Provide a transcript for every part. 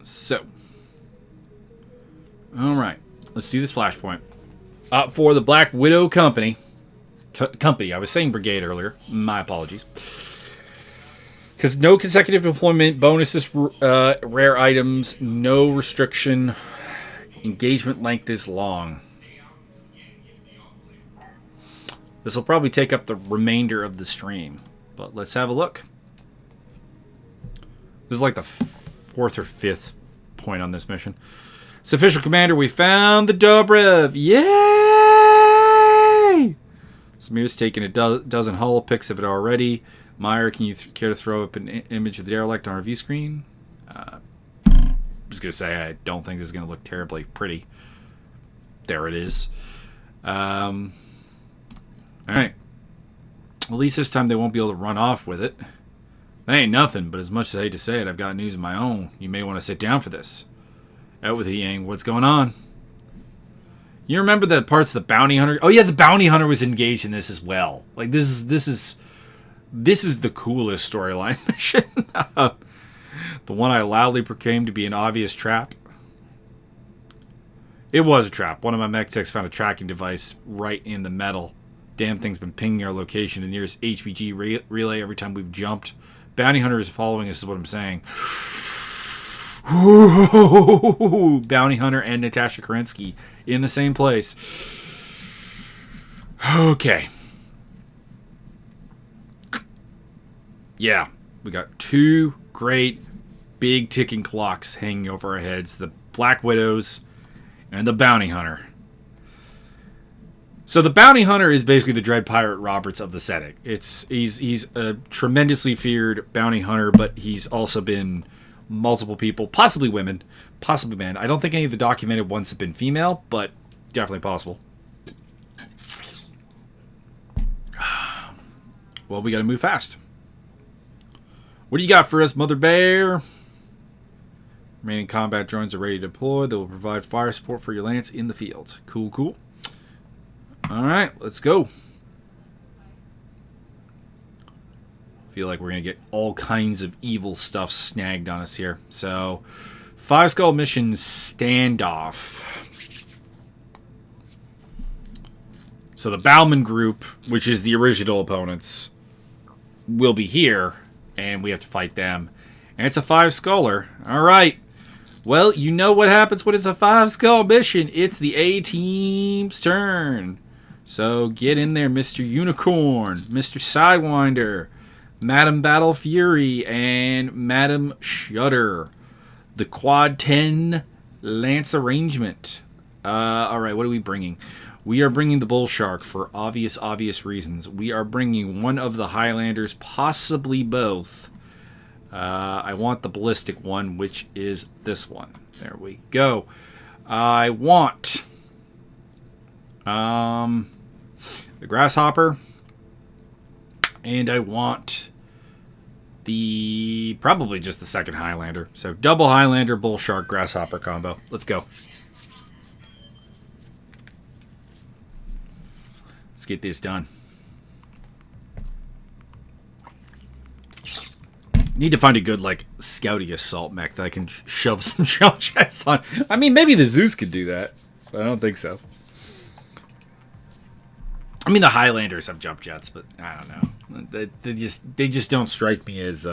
So. Alright. Let's do this flashpoint. For the Black Widow Company. I was saying brigade earlier. My apologies. Because no consecutive deployment, bonuses, rare items, no restriction. Engagement length is long. This will probably take up the remainder of the stream. But let's have a look. This is like the 4th or 5th point on this mission. So, official commander, we found the Dobrev. Yay! Samir's taken a dozen hull pics of it already. Meyer, can you care to throw up an image of the derelict on our view screen? I'm just going to say I don't think this is going to look terribly pretty. There it is. Alright. At least this time they won't be able to run off with it. That ain't nothing, but as much as I hate to say it, I've got news of my own. You may want to sit down for this. Out with the Yang. What's going on? You remember the parts of the bounty hunter? Oh yeah, the bounty hunter was engaged in this as well. Like this is the coolest storyline mission. The one I loudly proclaimed to be an obvious trap. It was a trap. One of my mech techs found a tracking device right in the metal. Damn thing's been pinging our location, the nearest HVG relay every time we've jumped. Bounty hunter is following us, is what I'm saying. Ooh, Bounty Hunter and Natasha Kerensky in the same place. Okay. Yeah, we got 2 great big ticking clocks hanging over our heads. The Black Widows and the Bounty Hunter. So the Bounty Hunter is basically the Dread Pirate Roberts of the setting. He's a tremendously feared bounty hunter, but he's also been multiple people, possibly women, possibly men. I don't think any of the documented ones have been female, but definitely possible. Well, we gotta move fast. What do you got for us, Motherbear? Remaining combat drones are ready to deploy. They will provide fire support for your lance in the field. Cool, cool. Alright, let's go. Feel like we're going to get all kinds of evil stuff snagged on us here. So, 5 Skull Mission Standoff. So the Baumann Group, which is the original opponents, will be here, and we have to fight them. And it's a 5-sculler. Alright. Well, you know what happens when it's a 5-skull mission. It's the A-Team's turn. So get in there, Mr. Unicorn, Mr. Sidewinder, Madam Battle Fury, and Madam Shudder. The Quad 10 Lance Arrangement. Alright, what are we bringing? We are bringing the Bull Shark for obvious reasons. We are bringing one of the Highlanders, possibly both. I want the ballistic one, which is this one. There we go. I want the Grasshopper, and I want probably just the second Highlander. So double Highlander, Bull Shark, Grasshopper combo. Let's go. Let's get this done. Need to find a good, like, scouty assault mech that I can shove some jump jets on. I mean, maybe the Zeus could do that, but I don't think so. I mean, the Highlanders have jump jets, but I don't know. They just don't strike me as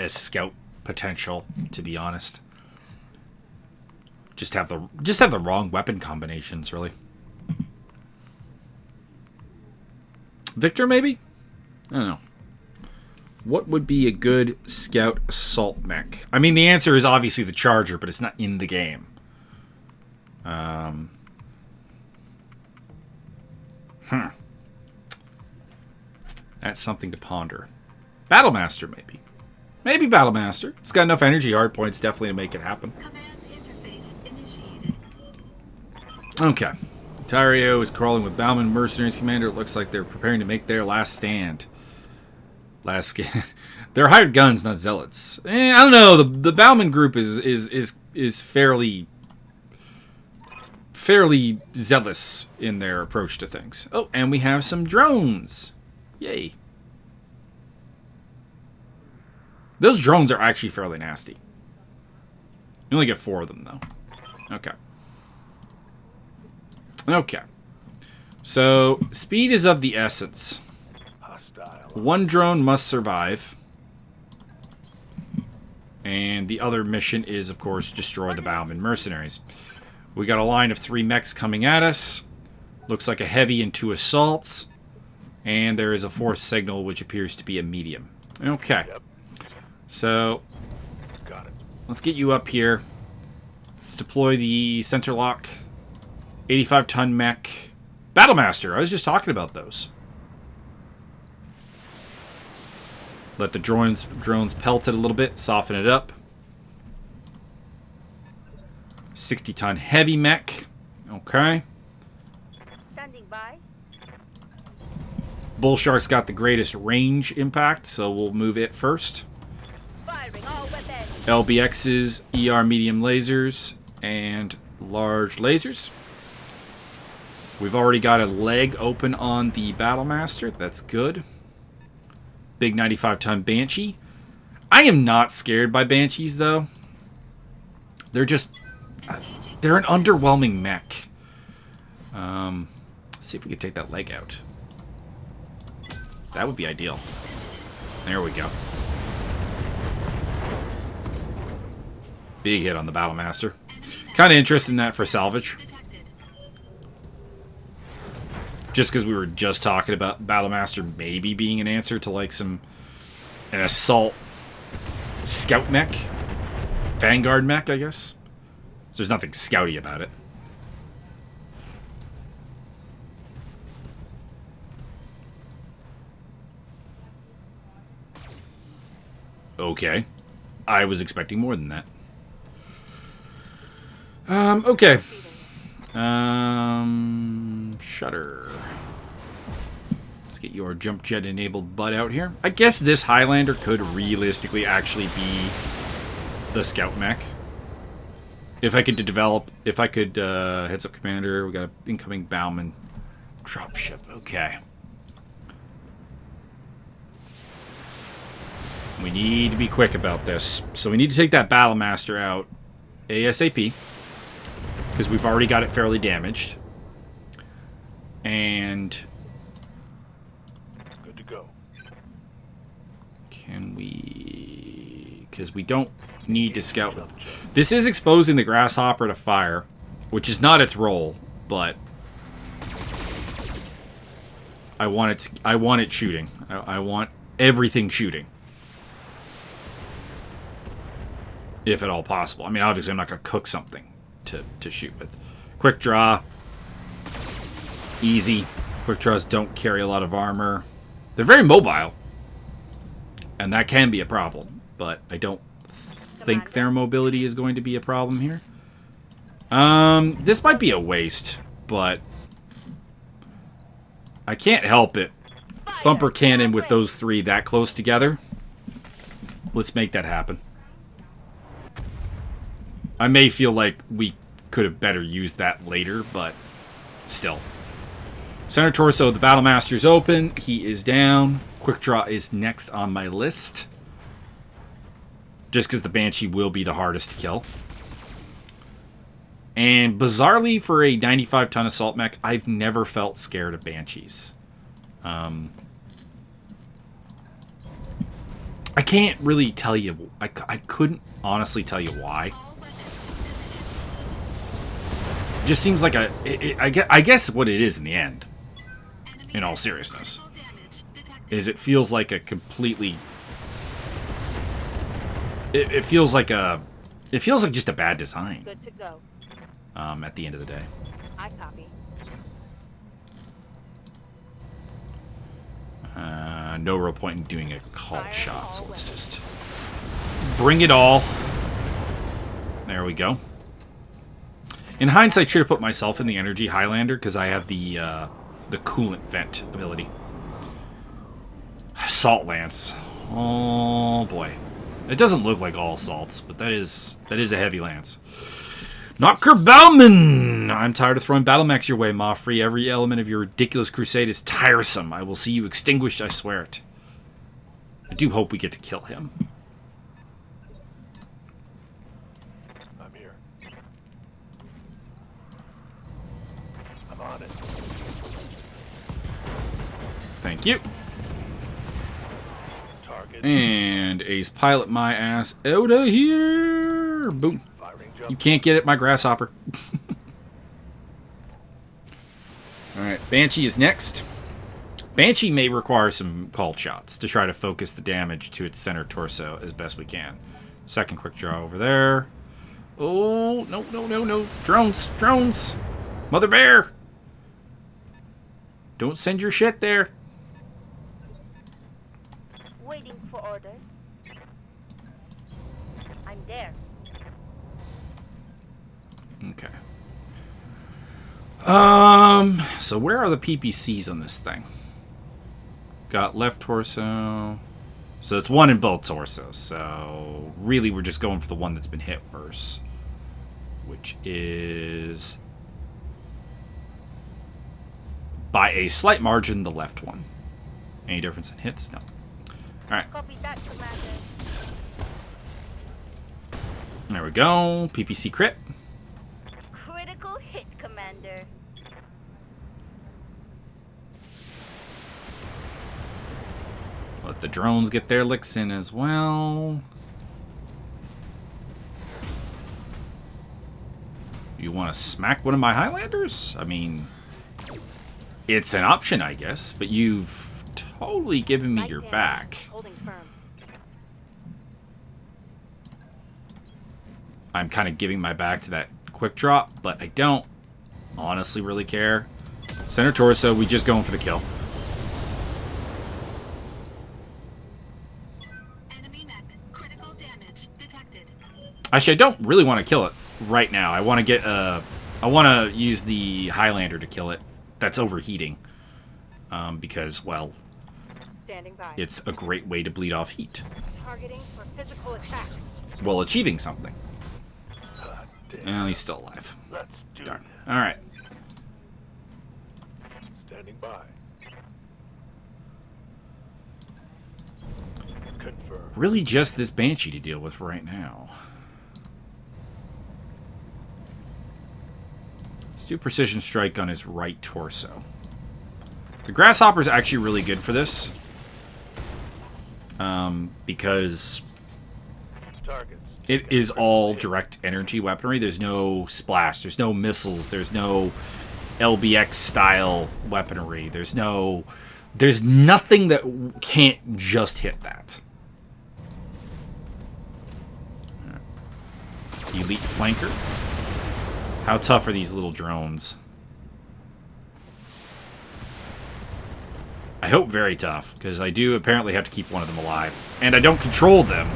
scout potential, to be honest. Just have the wrong weapon combinations, really. Victor, maybe? I don't know. What would be a good scout assault mech? I mean, the answer is obviously the Charger, but it's not in the game. That's something to ponder. Battlemaster, maybe. Maybe Battlemaster. It's got enough energy hard points definitely to make it happen. Command interface initiated. Okay. Tyrio is crawling with Baumann Mercenaries Commander. It looks like they're preparing to make their last stand. They're hired guns, not zealots. I don't know. The Baumann Group is fairly zealous in their approach to things. Oh, and we have some drones. Yay. Those drones are actually fairly nasty. You only get 4 of them, though. Okay. Okay. So, speed is of the essence. One drone must survive. And the other mission is, of course, destroy the Baumann mercenaries. We got a line of 3 mechs coming at us. Looks like a heavy and 2 assaults. And there is a 4th signal, which appears to be a medium. Okay. So, let's get you up here. Let's deploy the sensor lock. 85-ton mech. Battlemaster, I was just talking about those. Let the drones pelt it a little bit, soften it up. 60-ton heavy mech. Okay. Standing by. Bull Shark's got the greatest range impact, so we'll move it first. Firing all weapons. LBX's ER medium lasers and large lasers. We've already got a leg open on the Battlemaster. That's good. Big 95-ton Banshee. I am not scared by Banshees, though. They're just... they're an underwhelming mech. Let's see if we can take that leg out. That would be ideal. There we go. Big hit on the Battlemaster. Kind of interested in that for salvage. Just because we were just talking about Battlemaster maybe being an answer to like an assault scout mech. Vanguard mech, I guess. So there's nothing scouty about it. Okay. I was expecting more than that. Okay. Shutter. Let's get your jump jet enabled butt out here. I guess this Highlander could realistically actually be the scout mech. If I could heads up commander, we got an incoming Baumann dropship. Okay. We need to be quick about this. So we need to take that Battlemaster out ASAP. Because we've already got it fairly damaged. And... good to go. Can we... because we don't need to scout. This is exposing the Grasshopper to fire. Which is not its role, but... I want it shooting. I want everything shooting. If at all possible. I mean, obviously I'm not going to cook something to shoot with. Quick draw. Easy. Quick draws don't carry a lot of armor. They're very mobile. And that can be a problem. But I don't think their mobility is going to be a problem here. This might be a waste, but I can't help it. Thumper cannon with those 3 that close together. Let's make that happen. I may feel like we could have better used that later, but still. Center torso, the Battlemaster's open. He is down. Quick draw is next on my list. Just because the Banshee will be the hardest to kill. And bizarrely, for a 95-ton assault mech, I've never felt scared of Banshees. I can't really tell you. I couldn't honestly tell you why. Just seems like I guess what it is in the end, in all seriousness, is it feels like a completely... It feels like just a bad design. Good to go. At the end of the day. I copy. No real point in doing a called shot, so let's just bring it all. There we go. In hindsight, I should have put myself in the energy Highlander because I have the coolant vent ability. Salt Lance. Oh boy. It doesn't look like all salts, but that is a heavy lance. Not Baumann! I'm tired of throwing battle mechs your way, Moffrey. Every element of your ridiculous crusade is tiresome. I will see you extinguished, I swear it. I do hope we get to kill him. Thank you. Target. And Ace pilot my ass out of here. Boom. Firing You jump. can't get it, my grasshopper. Alright, Banshee is next. Banshee may require some called shots to try to focus the damage to its center torso as best we can. Second quick draw over there. Oh, no, no, no, no. Drones, drones. Motherbear. Don't send your shit there. Waiting for orders. I'm there. Okay. So where are the PPCs on this thing? Got left torso. So it's one in both torsos. So really we're just going for the one that's been hit worse. Which is, by a slight margin, the left one. Any difference in hits? No. Alright. Copy that, Commander. There we go. PPC crit. Critical hit, Commander. Let the drones get their licks in as well. You want to smack one of my Highlanders? I mean, it's an option, I guess, but you've totally given me Right your there. back. Holding firm. I'm kind of giving my back to that quick drop, but I don't honestly really care. Center torso, we just going for the kill. Enemy mech. Critical damage detected. Actually, I don't really want to kill it right now. I want to get I want to use the Highlander to kill it. That's overheating. Because, well, Standing by. it's a great way to bleed off heat Targeting for physical attack. while achieving something. Damn. Well, he's still alive. Let's do Darn. this. Alright. Standing by. Confirm. Really just this Banshee to deal with right now. Let's do Precision Strike on his right torso. The Grasshopper is actually really good for this. Because Targets. it is all direct energy weaponry. There's no splash. There's no missiles. There's no LBX style weaponry. There's nothing that can't just hit that. Elite flanker. How tough are these little drones? I hope very tough, because I do apparently have to keep one of them alive. And I don't control them.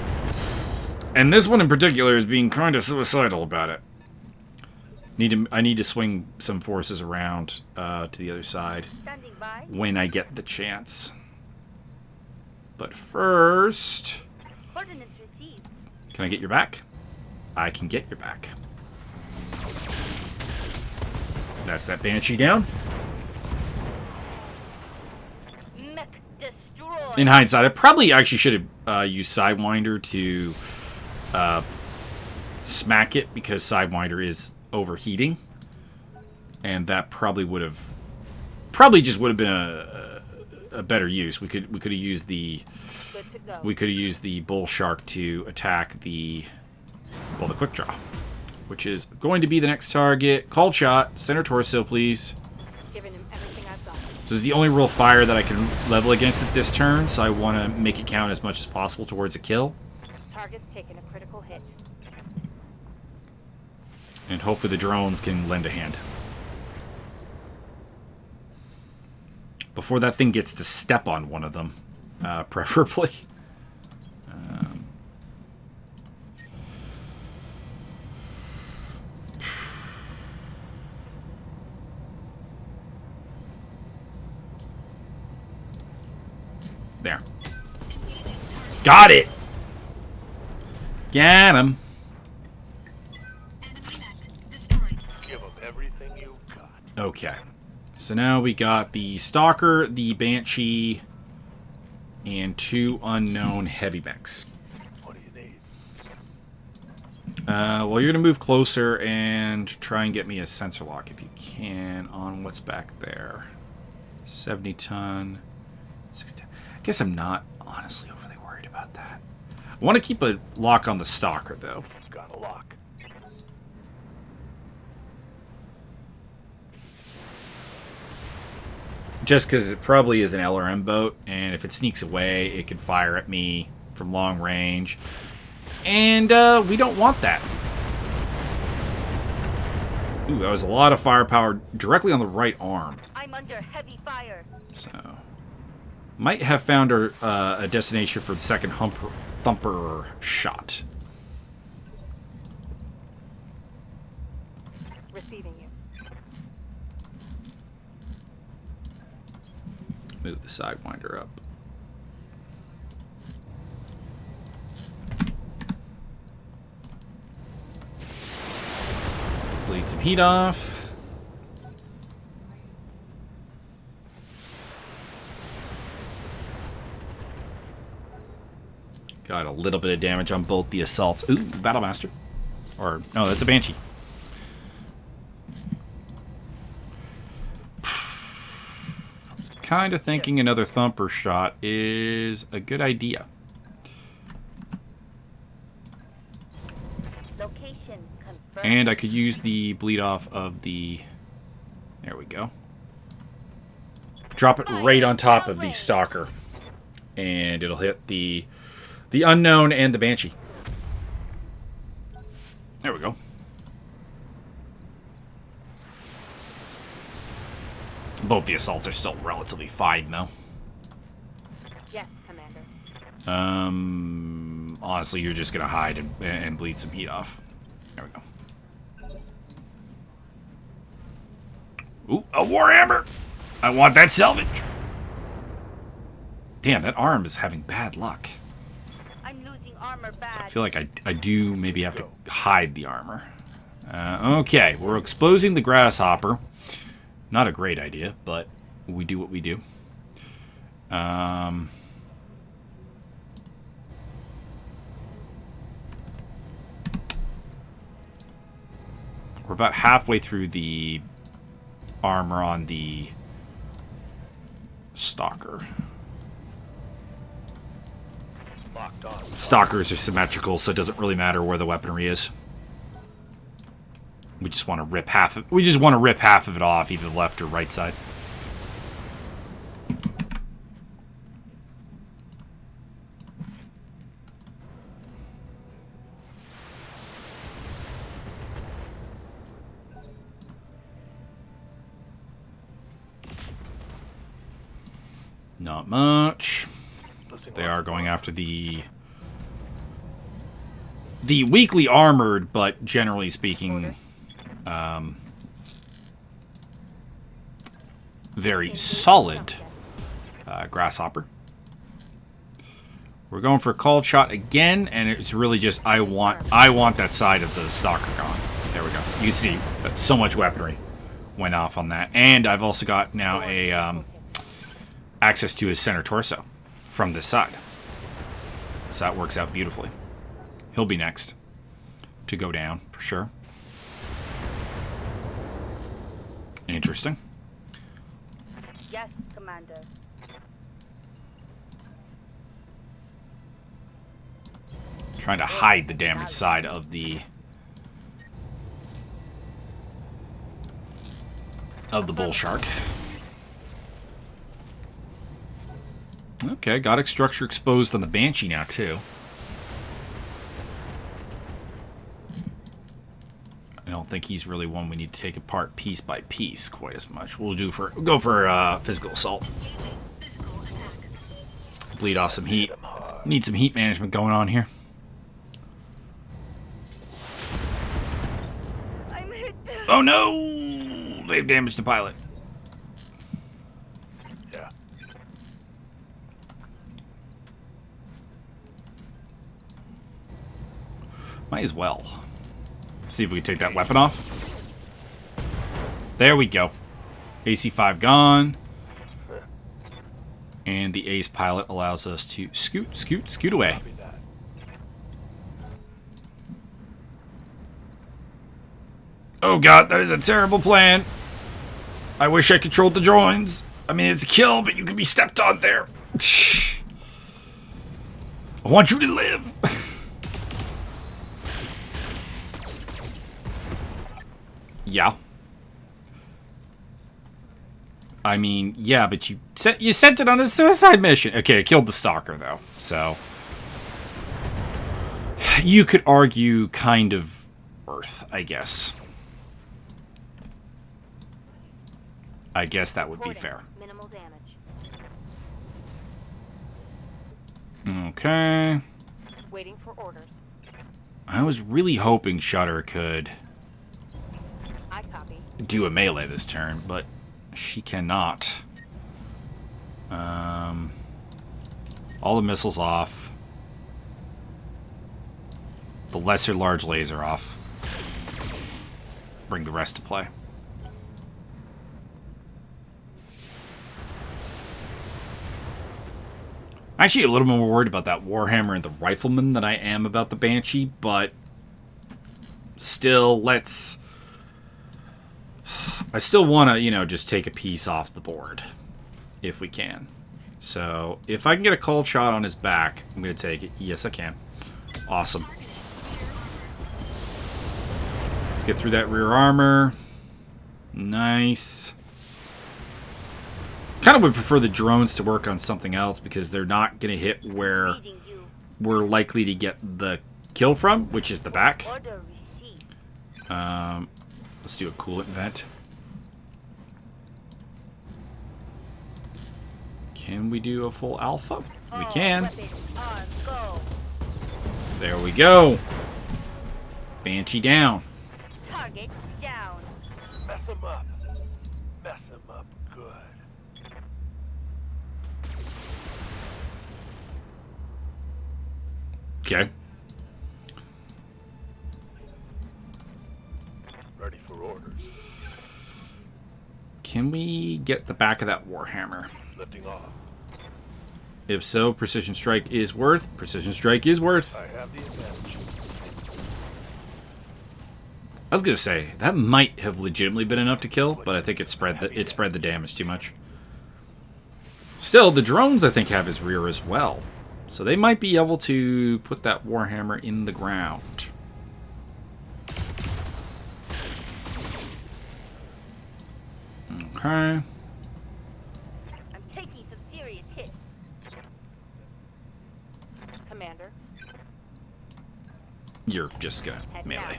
And this one in particular is being kind of suicidal about it. I need to swing some forces around to the other side Standing by. when I get the chance. But first, Coordinates received. can I get your back? I can get your back. That's that Banshee down. Mech destroyed. In hindsight, I probably actually should have used Sidewinder to smack it, because Sidewinder is overheating, and that probably would have been a better use. We could have used the Good to go. the Bull Shark to attack the quick draw, which is going to be the next target. Cold shot, center torso, please. Giving him everything I've got. This is the only real fire that I can level against it this turn, so I want to make it count as much as possible towards a kill. Target's taking a critical hit. And hopefully the drones can lend a hand. Before that thing gets to step on one of them, preferably. There. Got it! Got him. Enemy mech destroyed. Give them everything you got. Okay. So now we got the Stalker, the Banshee, and 2 unknown heavy mechs. What do you need? Well, you're going to move closer and try and get me a sensor lock if you can on what's back there. 70 ton. 610. I guess I'm not honestly overly worried about that. I want to keep a lock on the stalker, though. Got a lock. Just because it probably is an LRM boat, and if it sneaks away, it can fire at me from long range. And we don't want that. Ooh, that was a lot of firepower directly on the right arm. I'm under heavy fire. So, might have found a destination for the second thumper shot. Receiving you. Move the Sidewinder up. Bleed some heat off. Got a little bit of damage on both the assaults. Ooh, Battlemaster. Or, no, that's a Banshee. Kind of thinking another thumper shot is a good idea. Location confirmed. And I could use the bleed off of the... There we go. Drop it right on top of the stalker. And it'll hit the unknown and the Banshee. There we go. Both the assaults are still relatively fine, though. Yes, Commander. Honestly, you're just gonna hide and bleed some heat off. There we go. Ooh, a Warhammer! I want that salvage! Damn, that arm is having bad luck. I'm losing armor bad. So I feel like I do maybe have to hide the armor. Okay, we're exposing the grasshopper. Not a great idea, but we do what we do. We're about halfway through the armor on the stalker. Locked on. Stalkers are symmetrical, so it doesn't really matter where the weaponry is. We just want to rip half of it off, either the left or right side. Not much. They are going after the weakly armored, but generally speaking, very solid grasshopper. We're going for a called shot again, and it's really just I want that side of the stalker gone. There we go. You can see that so much weaponry went off on that, and I've also got now a access to his center torso from this side, so that works out beautifully. He'll be next to go down for sure. Interesting. Yes, Commander. Trying to hide the damaged side of the bull shark. Okay, got structure exposed on the Banshee now too. I don't think he's really one we need to take apart piece by piece quite as much. We'll go for physical assault. Bleed off some heat. Need some heat management going on here. I'm hit. Oh no! They've damaged the pilot. Yeah. Might as well. See if we can take that weapon off. There we go. AC-5 gone. And the ace pilot allows us to scoot away. Copy that. Oh god, that is a terrible plan. I wish I controlled the drones. I mean, it's a kill, but you can be stepped on there. I want you to live. Yeah. I mean, yeah, but you sent it on a suicide mission. Okay, it killed the stalker though, so you could argue kind of worth, I guess. I guess that would be fair. Minimal damage. Okay. Waiting for orders. I was really hoping Shutter could I copy. do a melee this turn, but she cannot. All the missiles off. The lesser large laser off. Bring the rest to play. Actually, a little more worried about that Warhammer and the Rifleman than I am about the Banshee, but still, let's... I still want to, you know, just take a piece off the board, if we can. So, if I can get a cold shot on his back, I'm going to take it. Yes, I can. Awesome. Let's get through that rear armor. Nice. Kind of would prefer the drones to work on something else because they're not going to hit where Reading you. we're likely to get the kill from, which is the back. Order received. Let's do a coolant vent. Can we do a full alpha? We can. Weapons on go. There we go. Banshee down. Target down. Mess him up. Mess him up good. Okay. Ready for orders. Can we get the back of that Warhammer? Lifting off. If so, Precision Strike is worth. Precision Strike is worth. I have the advantage. I was gonna say that might have legitimately been enough to kill, but I think it spread the damage too much. Still, the drones I think have his rear as well, so they might be able to put that Warhammer in the ground. Okay. I'm taking some serious hits. Commander. You're just gonna Head melee. down.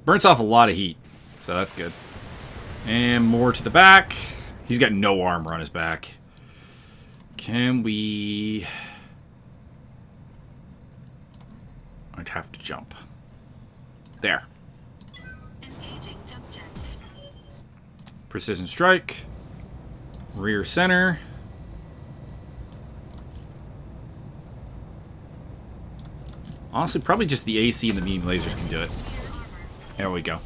Burns off a lot of heat, so that's good. And more to the back. He's got no armor on his back. Can we... I'd have to jump. There. Engaging jump jets. Precision strike. Rear center. Honestly, probably just the AC and the beam lasers can do it. There we go.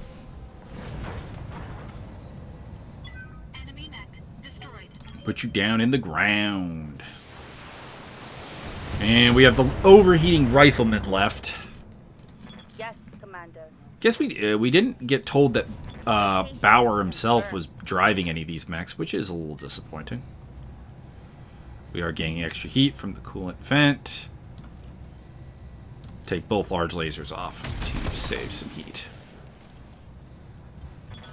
Enemy mech destroyed. Put you down in the ground. And we have the overheating rifleman left. Yes, Commander. Guess we didn't get told that Bauer himself was driving any of these mechs, which is a little disappointing. We are gaining extra heat from the coolant vent. Take both large lasers off to save some heat.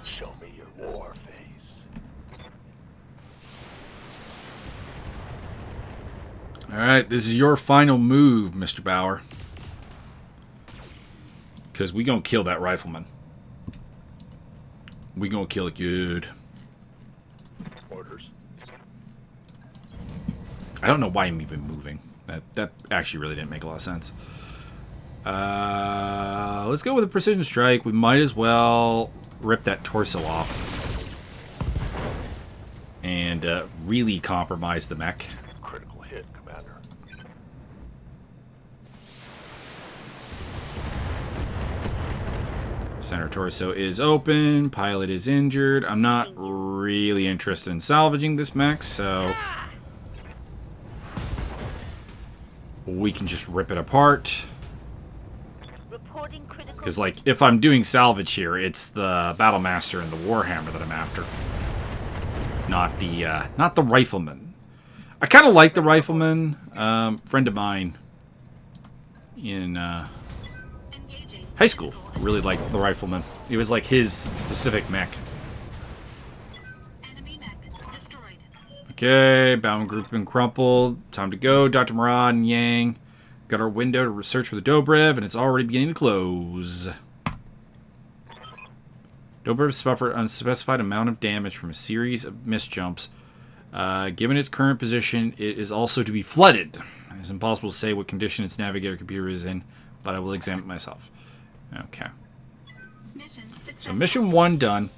Show me your war face. Alright, this is your final move, Mr. Bauer. Because we gonna kill that rifleman. We gonna kill it good. Orders. I don't know why I'm even moving. That actually really didn't make a lot of sense. Let's go with a precision strike. We might as well rip that torso off. And really compromise the mech. Critical hit, Commander. Center torso is open. Pilot is injured. I'm not really interested in salvaging this mech, so we can just rip it apart. Reporting critical. Because, like, if I'm doing salvage here, it's the Battlemaster and the Warhammer that I'm after. not the rifleman. I kind of like the rifleman. Friend of mine in Engaging high school physical really liked the rifleman. It was like his specific mech. enemy mech destroyed. Okay, Baumann Group been crumpled. Time to go. Dr. Murad and Yang got our window to research for the Dobrev, and it's already beginning to close. Dobrev suffered an unspecified amount of damage from a series of misjumps. Given its current position, it is also to be flooded. It's impossible to say what condition its navigator computer is in, but I will examine it myself. Okay. Mission So successful. mission 1 done.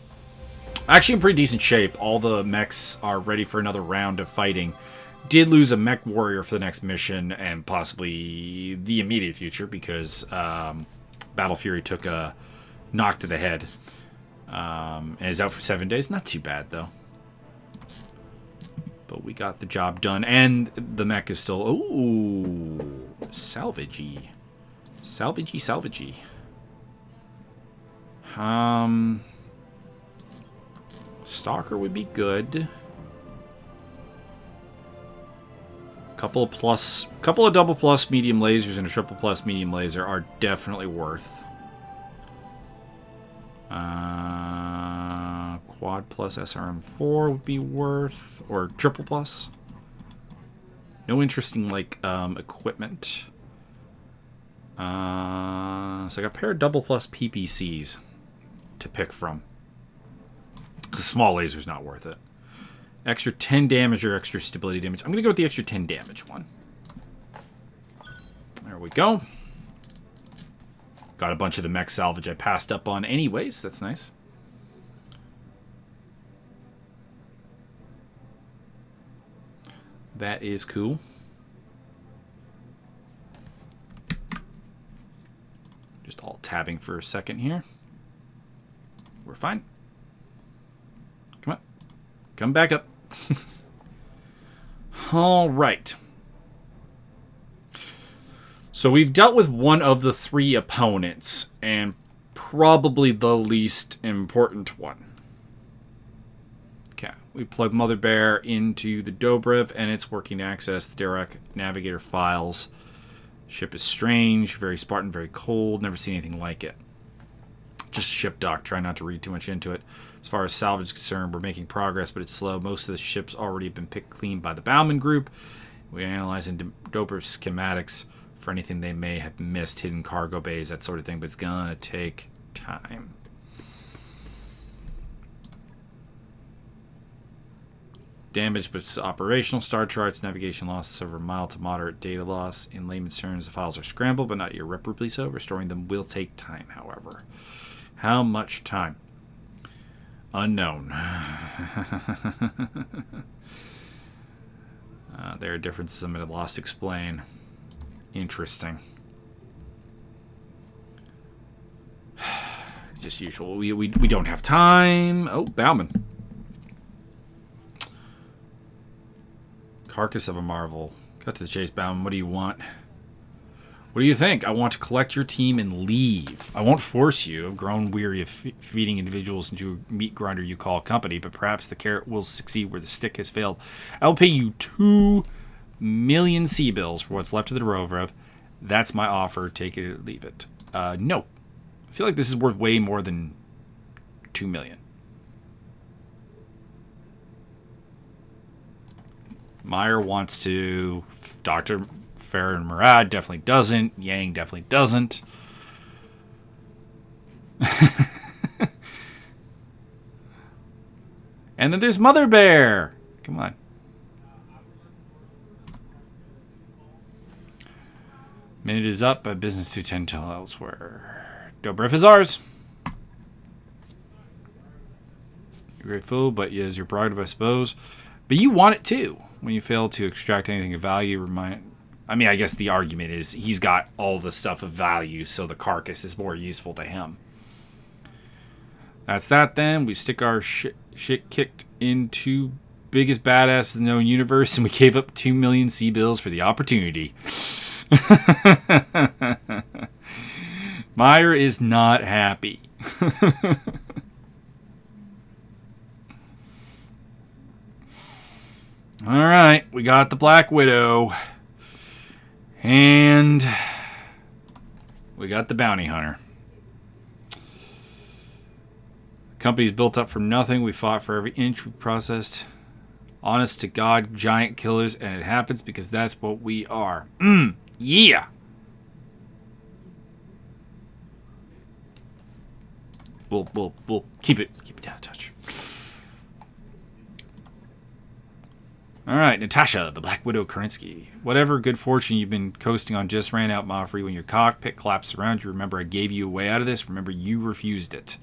Actually in pretty decent shape. All the mechs are ready for another round of fighting. Did lose a mech warrior for the next mission and possibly the immediate future because Battle Fury took a knock to the head. And is out for 7 days. Not too bad though. But we got the job done. And the mech is still... Ooh. Salvagey. Salvagey. Stalker would be good. Couple of double plus medium lasers and a triple plus medium laser are definitely worth. Quad plus SRM4 would be worth, or triple plus. No interesting like equipment. So I got a pair of double plus PPCs to pick from. The small laser's not worth it. Extra 10 damage or extra stability damage. I'm going to go with the extra 10 damage one. There we go. Got a bunch of the mech salvage I passed up on anyways. That's nice. That is cool. Just alt tabbing for a second here. We're fine. Come on. Come back up. All right. So we've dealt with one of the 3 opponents, and probably the least important one. Okay, we plug Motherbear into the Dobrev, and it's working to access the Derek Navigator files. Ship is strange, very Spartan, very cold, never seen anything like it. Just ship dock, try not to read too much into it. As far as salvage is concerned, we're making progress, but it's slow. Most of the ships already been picked clean by the Baumann Group. We're analyzing Dobrev schematics for anything they may have missed, hidden cargo bays, that sort of thing, but it's gonna take time. Damage, but it's operational. Star charts, navigation loss, several mild to moderate data loss. In layman's terms, the files are scrambled, but not irreparably so. Restoring them will take time, however. How much time? Unknown. There are differences I'm at a loss to explain. Interesting. Just usual. We don't have time. Oh, Baumann. Carcass of a marvel. Cut to the chase, Baumann. What do you want? What do you think? I want to collect your team and leave. I won't force you. I've grown weary of feeding individuals into a meat grinder you call a company, but perhaps the carrot will succeed where the stick has failed. I will pay you 2 million sea bills for what's left of the Dobrev. That's my offer. Take it or leave it. No. I feel like this is worth way more than 2 million. Meyer wants to. Dr. Farah and Murad definitely doesn't. Yang definitely doesn't. And then there's Motherbear. Come on. Minute is up. Business to tend to elsewhere. Dobrev is ours. You're grateful, but yes, your prerogative, I suppose. But you want it too. When you fail to extract anything of value, I mean, I guess the argument is he's got all the stuff of value, so the carcass is more useful to him. That's that then. We stick our shit kicked into biggest badasses in the known universe, and we gave up 2 million sea bills for the opportunity. Meyer is not happy. Alright, we got the Black Widow. And we got the Bounty Hunter. The company's built up from nothing. We fought for every inch we processed. Honest to God, giant killers, and it happens because that's what we are. Yeah! We'll keep it down a touch. Alright, Natasha, the Black Widow Kerensky. Whatever good fortune you've been coasting on just ran out, Moffrey. When your cockpit collapsed around you, remember I gave you a way out of this? Remember you refused it.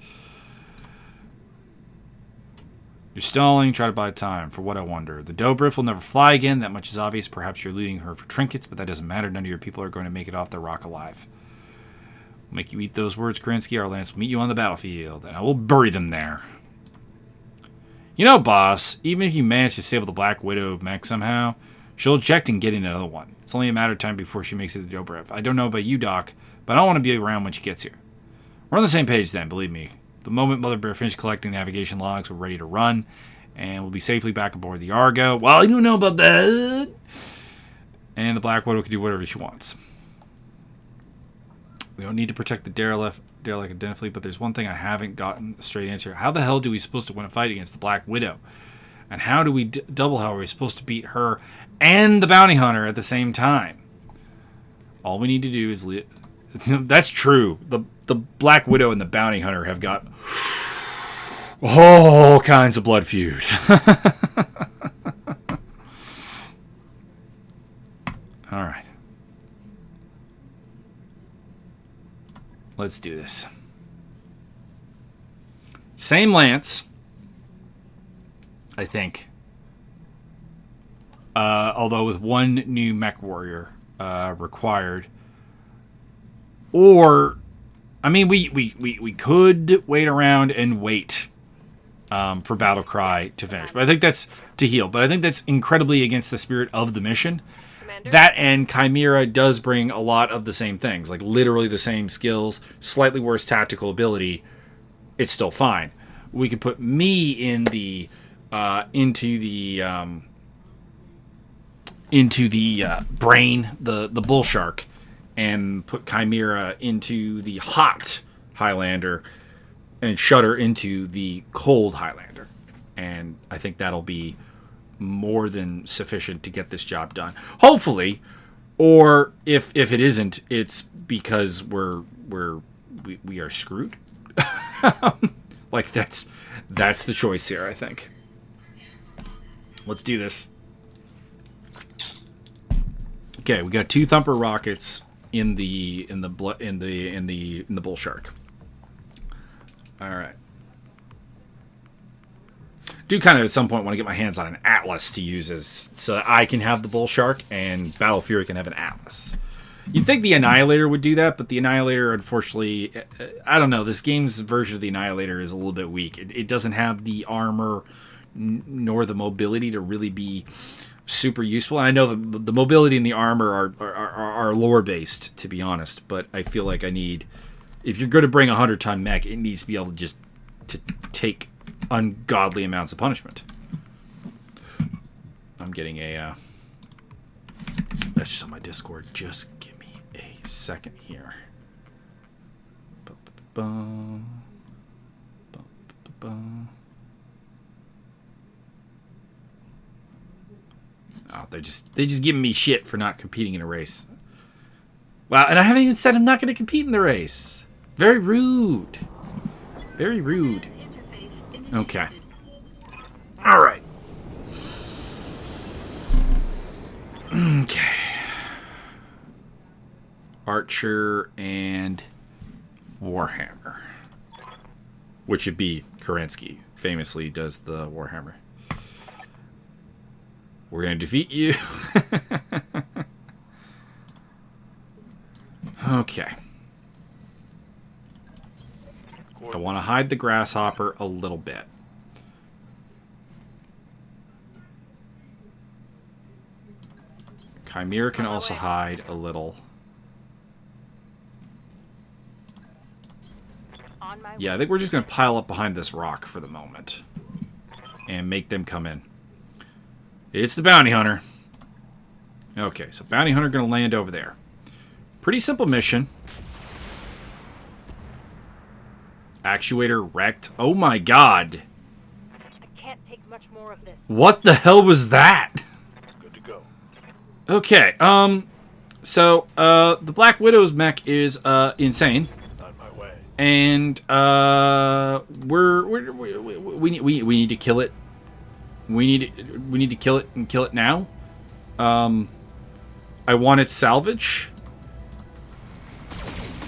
You're stalling, try to buy time. For what, I wonder? The Dobrev will never fly again, that much is obvious. Perhaps you're leading her for trinkets, but that doesn't matter. None of your people are going to make it off the rock alive. We'll make you eat those words, Kerensky. Our lance will meet you on the battlefield, and I will bury them there. You know, boss, even if you manage to disable the Black Widow mech somehow, she'll eject and get in another one. It's only a matter of time before she makes it to Dobrev. I don't know about you, Doc, but I don't want to be around when she gets here. We're on the same page then, believe me. The moment Motherbear finished collecting navigation logs, we're ready to run, and we'll be safely back aboard the Argo. Well, I don't know about that. And the Black Widow can do whatever she wants. We don't need to protect the derelict identically, but there's one thing I haven't gotten a straight answer. How the hell do we supposed to win a fight against the Black Widow? And how do we double how are we supposed to beat her and the Bounty Hunter at the same time? All we need to do is... That's true. The Black Widow and the Bounty Hunter have got all kinds of blood feud. All right. Let's do this. Same lance, I think. Although with one new Mechwarrior required. Or, I mean, we could wait around and wait for Battlecry to finish. But I think that's to heal. But I think that's incredibly against the spirit of the mission. Commander? That and Chimera does bring a lot of the same things. Like, literally the same skills, slightly worse tactical ability. It's still fine. We could put me in the into the brain, the bull shark, and put Chimera into the hot Highlander, and Shudder into the cold Highlander. And I think that'll be more than sufficient to get this job done. Hopefully, or if it isn't, it's because we are screwed. Like that's the choice here, I think. Let's do this. Okay, we got 2 Thumper rockets in the bull shark. All right. Do kind of at some point want to get my hands on an Atlas to use as so that I can have the bull shark and Battle Fury can have an Atlas. You'd think the Annihilator would do that, but the Annihilator, unfortunately, I don't know. This game's version of the Annihilator is a little bit weak. It doesn't have the armor nor the mobility to really be super useful. And I know the mobility and the armor are lore based, to be honest. But I feel like I need, if you're going to bring a 100-ton mech, it needs to be able to just to take ungodly amounts of punishment. I'm getting a message on my Discord. Just give me a second here. Oh, they just giving me shit for not competing in a race. Wow, and I haven't even said I'm not going to compete in the race. Very rude. Very rude. Okay. All right. Okay. Archer and Warhammer. Which would be Kerensky. Famously does the Warhammer. We're going to defeat you. Okay. I want to hide the grasshopper a little bit. Chimera can also hide a little. On my Yeah, I think we're just going to pile up behind this rock for the moment. And make them come in. It's the bounty hunter. Okay, so bounty hunter going to land over there. Pretty simple mission. Actuator wrecked. Oh my god. I can't take much more of this. What the hell was that? Good to go. Okay, so, the Black Widow's mech is, insane. On my way. And, we need to kill it. We need to kill it and kill it now. I want its salvage.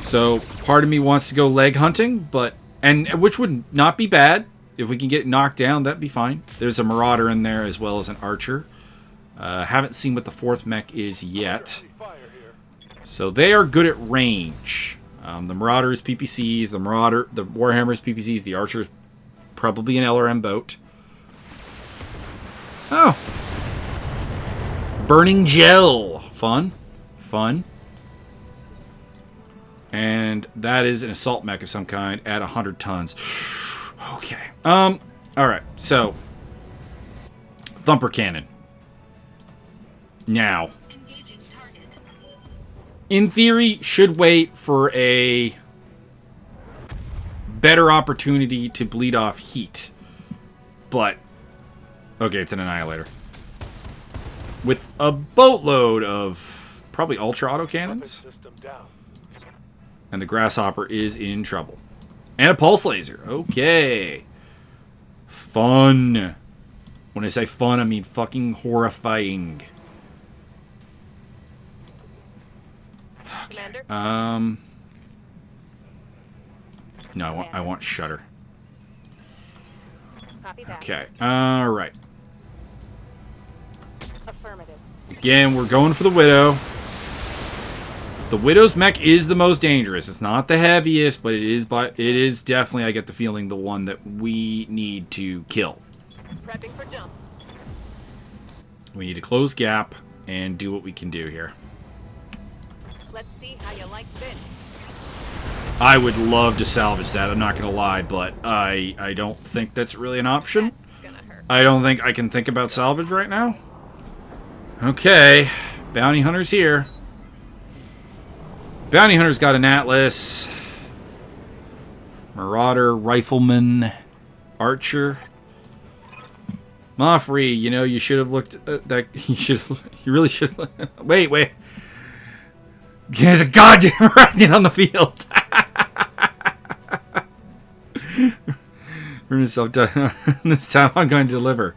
So, part of me wants to go leg hunting, but, and, which would not be bad. If we can get it knocked down, that'd be fine. There's a Marauder in there as well as an Archer. Haven't seen what the 4th mech is yet. Fire here. So they are good at range. The Marauder is PPCs, the Warhammer is PPCs, the Archer is probably an LRM boat. Oh. Burning Gel. Fun. Fun. And that is an assault mech of some kind at 100 tons. Okay. Alright, so Thumper Cannon. Now. Engaging target. In theory, should wait for a better opportunity to bleed off heat. But, okay, it's an Annihilator. With a boatload of probably ultra autocannons. System down. And the Grasshopper is in trouble. And a Pulse Laser. Okay. Fun. When I say fun, I mean fucking horrifying. Commander? No, I want Shutter. Copy that. Okay. Alright. Affirmative. Again, we're going for the Widow. The Widow's mech is the most dangerous. It's not the heaviest, but it is definitely, I get the feeling, the one that we need to kill. Prepping for jump. We need to close gap and do what we can do here. Let's see how you like this. I would love to salvage that, I'm not going to lie, but I don't think that's really an option. Gonna hurt. I don't think I can think about salvage right now. Okay, Bounty Hunter's here. Bounty Hunter's got an Atlas. Marauder, Rifleman, Archer. Moffrey, you know, you should have looked at that. You really should have. Wait. There's a goddamn Arachnian on the field. This time I'm going to deliver.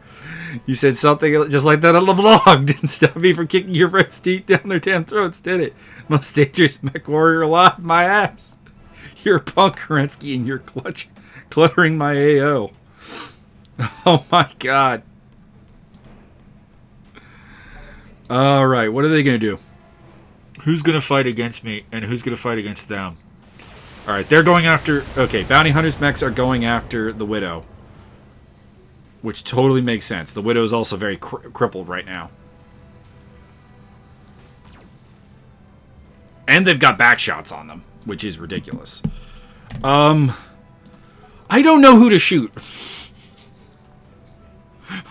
You said something just like that on the blog. Didn't stop me from kicking your friends' teeth down their damn throats, did it? Most dangerous mech warrior alive, my ass. You're a punk, Kerensky, and you're cluttering my AO. Oh my god. Alright, what are they going to do? Who's going to fight against me, and who's going to fight against them? Alright, they're going after... Okay, Bounty Hunter's mechs are going after the Widow. Which totally makes sense. The Widow is also very crippled right now. And they've got back shots on them, which is ridiculous. I don't know who to shoot.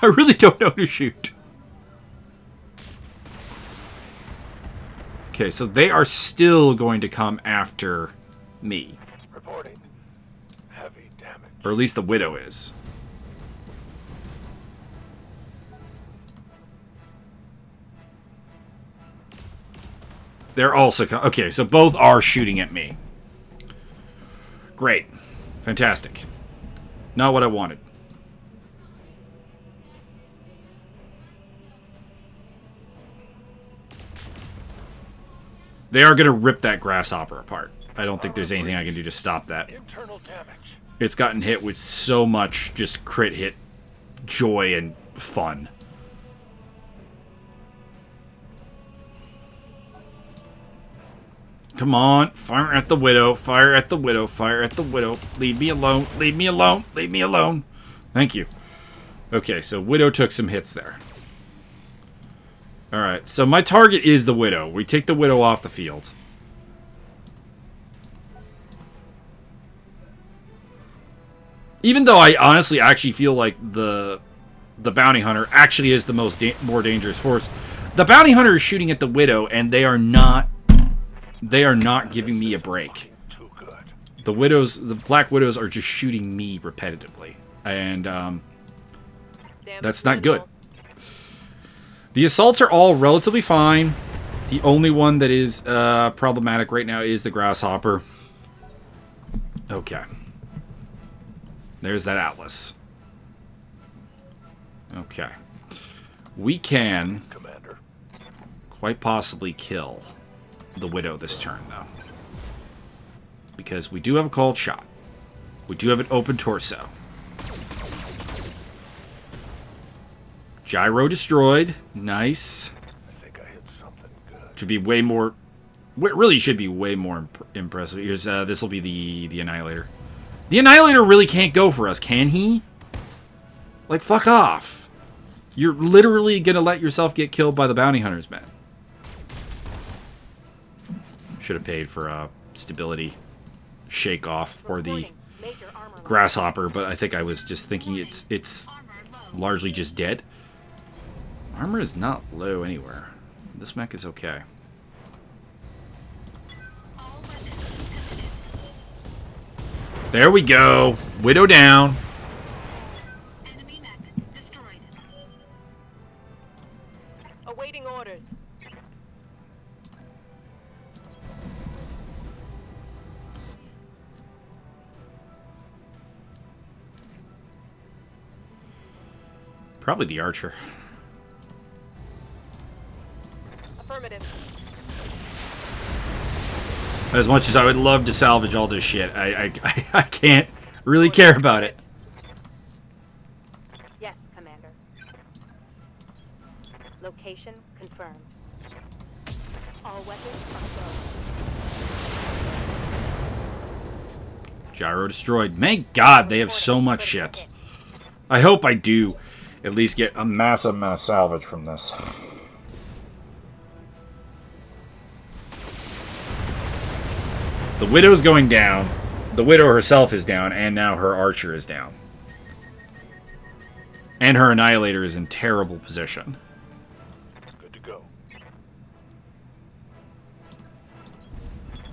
I really don't know who to shoot. Okay, so they are still going to come after me. Reporting. Heavy damage. Or at least the Widow is. They're also... Okay, so both are shooting at me. Great. Fantastic. Not what I wanted. They are going to rip that Grasshopper apart. I don't think there's anything I can do to stop that. Internal damage. It's gotten hit with so much just crit hit joy and fun. Come on, fire at the Widow, fire at the Widow, fire at the Widow. Leave me alone, leave me alone, leave me alone. Thank you. Okay, so Widow took some hits there. Alright, so my target is the Widow. We take the Widow off the field. Even though I honestly actually feel like the the bounty hunter actually is the more dangerous force. The bounty hunter is shooting at the widow, and they are not giving me a break. Too good. The black widows are just shooting me repetitively, and Damn that's not good. sentinels. The assaults are all relatively fine. The only one that is problematic right now is the grasshopper. Okay. There's that Atlas. Okay. We can Commander. quite possibly kill the widow this turn, though. Because we do have a cold shot. We do have an open torso. Gyro destroyed. Nice. I think I hit something good. Should be way more... What really should be way more impressive. Here's, this will be the Annihilator. The Annihilator really can't go for us, can he? Like, fuck off. You're literally gonna let yourself get killed by the bounty hunters, man. Should have paid for a stability shake off for the Reporting. Major armor loss. grasshopper, but I think I was just thinking it's Armor low. largely just dead. Armor is not low anywhere. This mech is okay. All weapons committed. There we go. Widow down. Enemy mech destroyed. Awaiting orders. Probably the archer. Affirmative. As much as I would love to salvage all this shit, I can't really care about it. Yes, Commander. Location confirmed. All weapons are go. Gyro destroyed. Thank God they have so much shit. I hope I do at least get a massive amount of salvage from this. The Widow's going down. The Widow herself is down, and now her Archer is down. And her Annihilator is in terrible position. Good to go.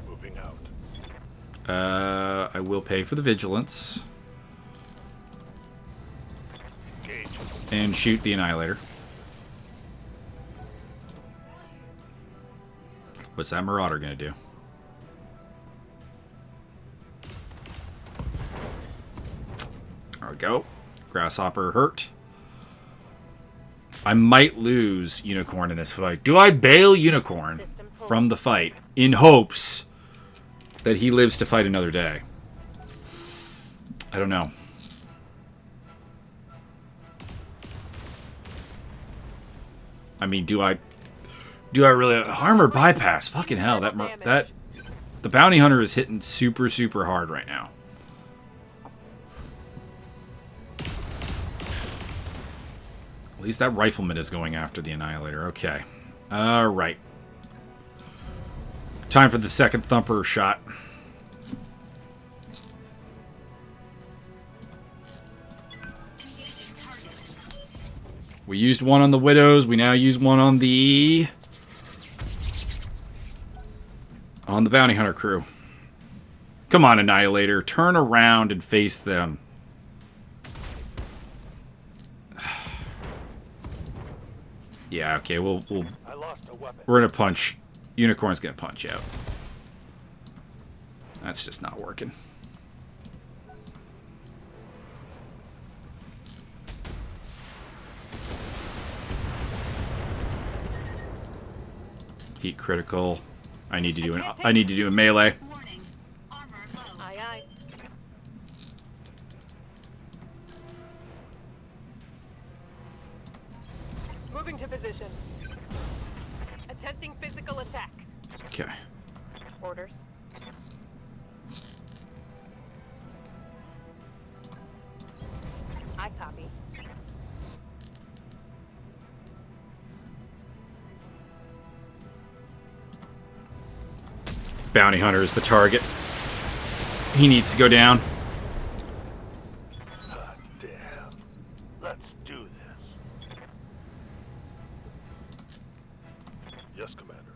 Moving out. I will pay for the Vigilance. Engage. And shoot the Annihilator. What's that Marauder gonna do? There we go. Grasshopper hurt. I might lose Unicorn in this fight. Do I bail Unicorn from the fight in hopes that he lives to fight another day? I don't know. I mean, do I really armor bypass? Fucking hell, that the bounty hunter is hitting super hard right now. At least that rifleman is going after the Annihilator. Okay. Alright. Time for the second thumper shot. Engaging target. We used one on the Widows. We now use one on the bounty hunter crew. Come on, Annihilator. Turn around and face them. Yeah, okay, we'll I lost a weapon. we're gonna punch. Unicorn's gonna punch out. That's just not working. Heat critical. I need to do a melee. Warning. Armor low. Aye, aye. Moving to position. Attempting physical attack. Okay. Orders. I copy. Bounty hunter is the target. He needs to go down. Damn. Let's do this. Yes, Commander.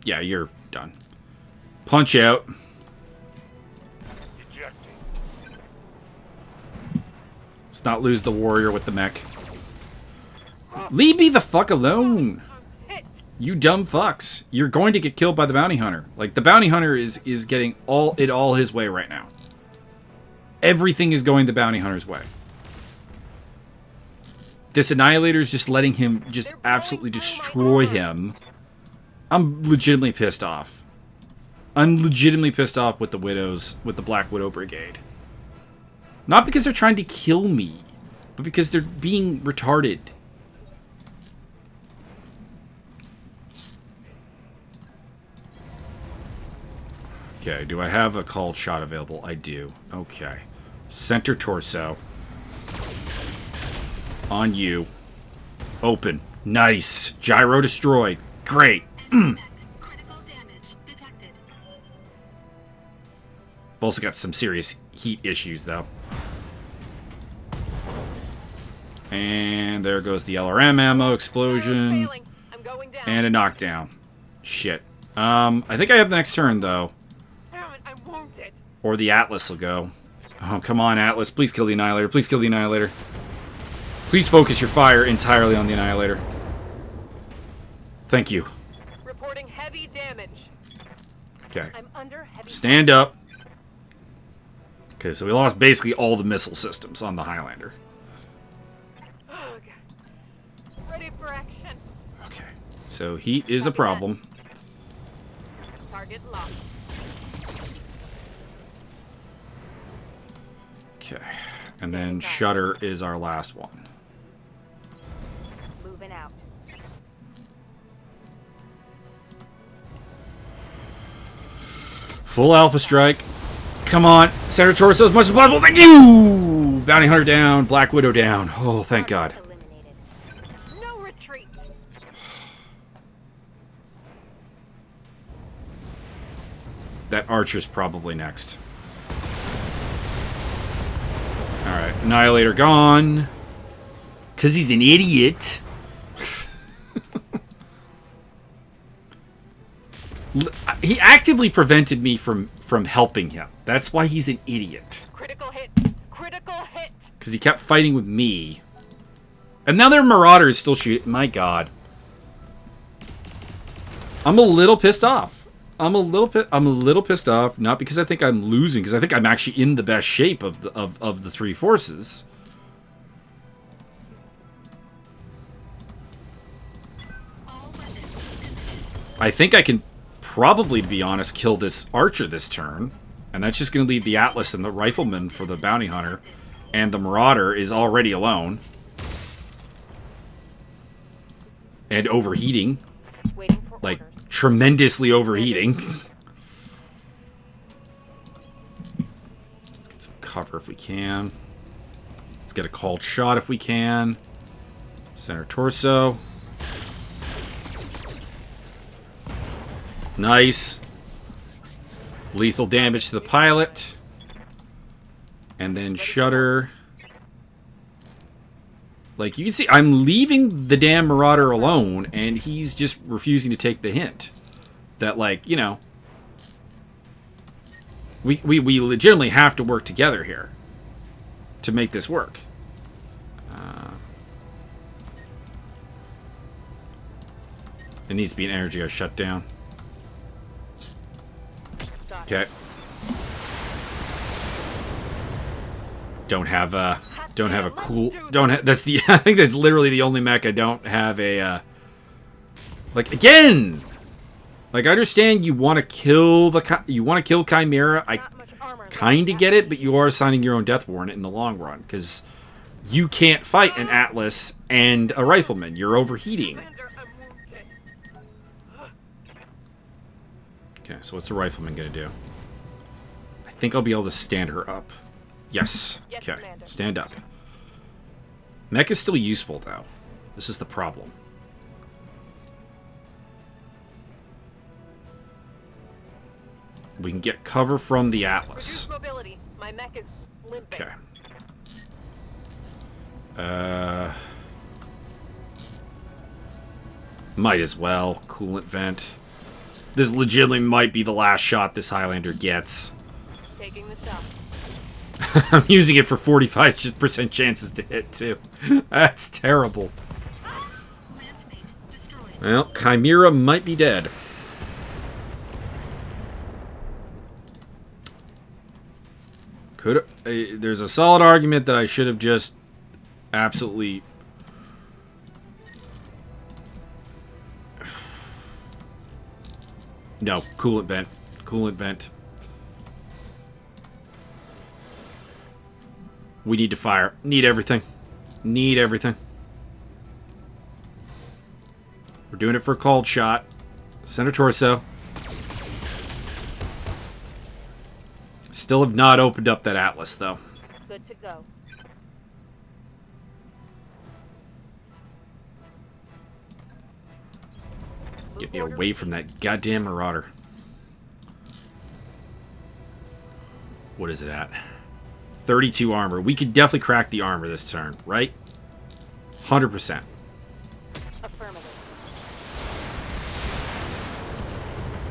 Yeah, you're done. Punch out. Ejecting. Let's not lose the warrior with the mech. Leave me the fuck alone. Hit. You dumb fucks. You're going to get killed by the bounty hunter. Like, the bounty hunter is getting all his way right now. Everything is going the bounty hunter's way. This annihilator is just letting him just absolutely destroy him. I'm legitimately pissed off. I'm legitimately pissed off with the Widows, with the Black Widow Brigade. Not because they're trying to kill me, but because they're being retarded. Okay, do I have a called shot available? I do. Okay. Center torso. On you. Open. Nice. Gyro destroyed. Great. Critical damage detected. I've also got some serious heat issues, though. And there goes the LRM ammo explosion. Failing. I'm going down. And a knockdown. Shit. I think I have the next turn, though. Damn it, I wounded. Or the Atlas will go. Oh, come on, Atlas. Please kill the Annihilator. Please kill the Annihilator. Please focus your fire entirely on the Annihilator. Thank you. Reporting heavy damage. Okay. I'm under heavy. Stand up. Okay, so we lost basically all the missile systems on the Highlander. Ugh. Ready for action. Okay. So heat is a problem. Target locked. Okay. And then Shutter is our last one. Moving out. Full Alpha Strike. Come on. Center torso as much as possible. Thank you! Bounty Hunter down. Black Widow down. Oh, thank God. Eliminated. No retreat. That Archer's probably next. Alright. Annihilator gone. Because he's an idiot. He actively prevented me from helping him. That's why he's an idiot. Critical hit. Critical hit. Because he kept fighting with me. And now their Marauders still shooting. My God. I'm a little pissed off. I'm a little pissed off. Not because I think I'm losing, because I think I'm actually in the best shape of the three forces. All weapons committed. I think I can probably, to be honest, kill this Archer this turn. And that's just going to leave the Atlas and the Rifleman for the Bounty Hunter. And the Marauder is already alone. And overheating. Waiting for Like, orders. tremendously overheating. Let's get some cover if we can. Let's get a called shot if we can. Center torso. Nice. Lethal damage to the pilot. And then Shutter. Like, you can see, I'm leaving the damn Marauder alone, and he's just refusing to take the hint. That, like, you know, we legitimately have to work together here to make this work. It needs to be an energy shutdown. Okay. Don't have a cool. That's the. I think that's literally the only mech I don't have a. Like, again. Like, I understand you want to kill Chimera. I Not much armor. kind of get it, but you are signing your own death warrant in the long run because you can't fight an Atlas and a Rifleman. You're overheating. Commander, I'm wounded. Okay, so what's the Rifleman gonna do? I think I'll be able to stand her up. Yes. Yes, Okay, Commander. stand up. Mech is still useful, though. This is the problem. We can get cover from the Atlas. Reduce mobility. My mech is limping. Okay. Might as well. Coolant vent. This legitimately might be the last shot this Highlander gets. Taking the shot. I'm using it for 45% chances to hit, too. That's terrible. Landsmate destroyed. Well, Chimera might be dead. There's a solid argument that I should have just absolutely... No, coolant vent. Coolant vent. We need to fire. Need everything. Need everything. We're doing it for a cold shot. Center torso. Still have not opened up that Atlas, though. Good to go. Get me away from that goddamn Marauder. What is it at? 32 armor. We could definitely crack the armor this turn, right? 100%. Affirmative.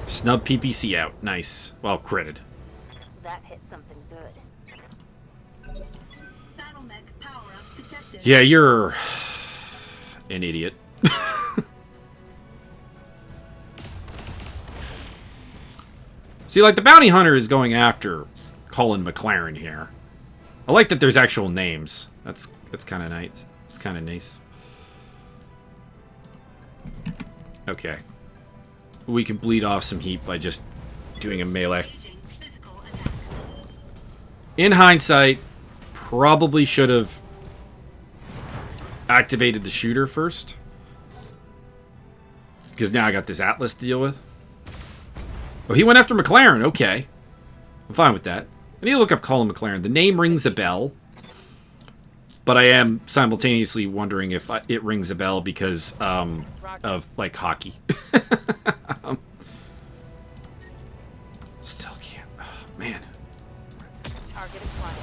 Snub PPC out. Nice. Well, critted. That hit something good. Battle mech power-up detected. Yeah, you're an idiot. See, like, the bounty hunter is going after Colin McLaren here. I like that there's actual names. That's kind of nice. It's kind of nice. Okay. We can bleed off some heat by just doing a melee. Engaging physical attack. In hindsight, probably should have activated the shooter first. Because now I got this Atlas to deal with. Oh, he went after McLaren. Okay. I'm fine with that. I need to look up Colin McLaren. The name rings a bell. But I am simultaneously wondering if it rings a bell because of, like, hockey. Still can't. Oh, man. Target acquired.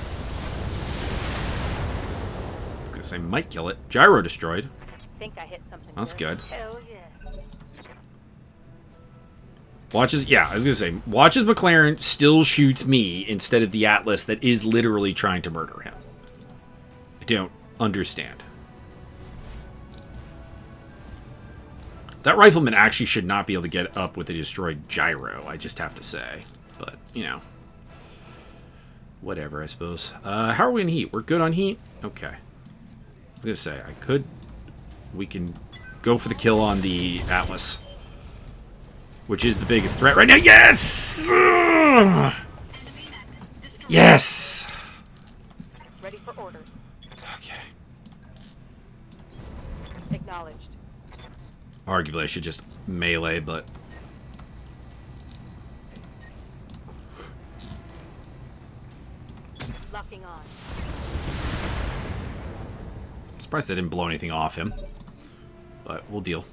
I was going to say, might kill it. Gyro destroyed. Think I hit something That's good. Hell yeah. Watches, yeah, I was going to say, watches McLaren still shoots me instead of the Atlas that is literally trying to murder him. I don't understand. That rifleman actually should not be able to get up with a destroyed gyro, I just have to say. But, you know. Whatever, I suppose. How are we in heat? We're good on heat? Okay. I was going to say, we can go for the kill on the Atlas. Which is the biggest threat right now. Yes! Enemy mech destroyed. Yes! Ready for orders. Okay. Acknowledged. Arguably, I should just melee, but... Locking on. Surprised I didn't blow anything off him. But we'll deal.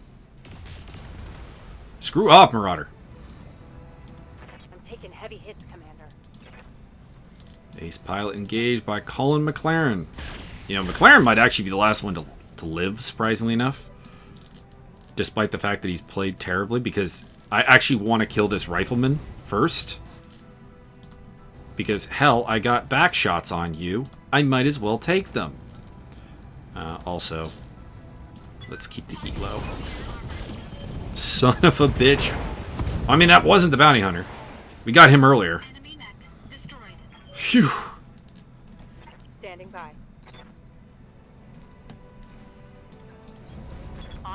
Screw up, Marauder. I'm taking heavy hits, Commander. Ace pilot engaged by Colin McLaren. You know, McLaren might actually be the last one to live, surprisingly enough. Despite the fact that he's played terribly, because I actually want to kill this rifleman first. Because, hell, I got back shots on you. I might as well take them. Also, let's keep the heat low. Son of a bitch. I mean, that wasn't the bounty hunter. We got him earlier. Enemy mech destroyed. Phew. Standing by.